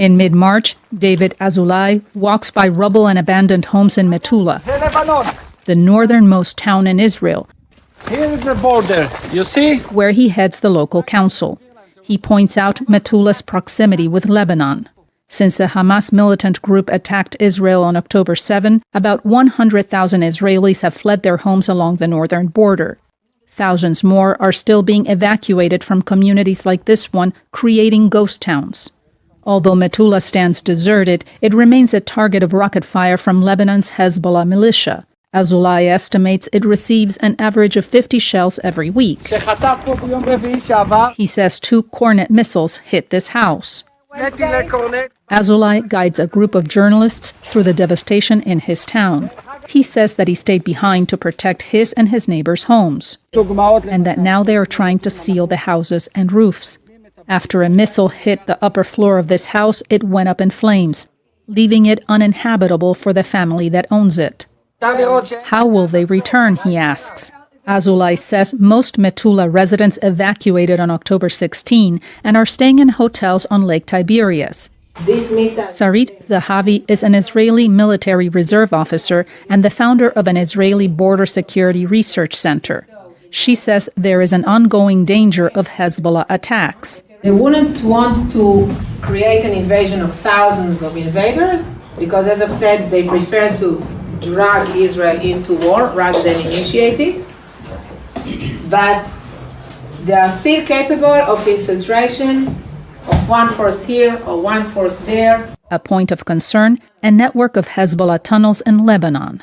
In mid-March, David Azulai walks by rubble and abandoned homes in Metula, the northernmost town in Israel. Here is the border, you see? Where he heads the local council. He points out Metula's proximity with Lebanon. Since the Hamas militant group attacked Israel on October 7, about 100,000 Israelis have fled their homes along the northern border. Thousands more are still being evacuated from communities like this one, creating ghost towns. Although Metula stands deserted, it remains a target of rocket fire from Lebanon's Hezbollah militia. Azulai estimates it receives an average of 50 shells every week. He says 2 Cornet missiles hit this house. Azulai guides a group of journalists through the devastation in his town. He says that he stayed behind to protect his and his neighbors' homes, and that now they are trying to seal the houses and roofs. After a missile hit the upper floor of this house, it went up in flames, leaving it uninhabitable for the family that owns it. How will they return, he asks. Azulai says most Metula residents evacuated on October 16 and are staying in hotels on Lake Tiberias. Sarit Zahavi is an Israeli military reserve officer and the founder of an Israeli border security research center. She says there is an ongoing danger of Hezbollah attacks. They wouldn't want to create an invasion of thousands of invaders because, as I've said, they prefer to drag Israel into war rather than initiate it. But they are still capable of infiltration of one force here or one force there. A point of concern, a network of Hezbollah tunnels in Lebanon.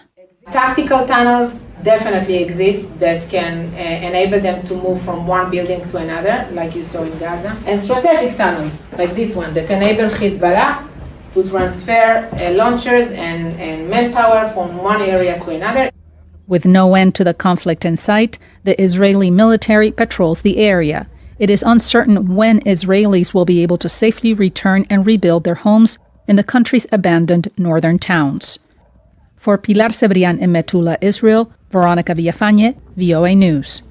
Tactical tunnels definitely exist that can enable them to move from one building to another, like you saw in Gaza. And strategic tunnels, like this one, that enable Hezbollah to transfer launchers and manpower from one area to another. With no end to the conflict in sight, the Israeli military patrols the area. It is uncertain when Israelis will be able to safely return and rebuild their homes in the country's abandoned northern towns. For Pilar Cebrián in Metula, Israel, Veronica Villafañe, VOA News.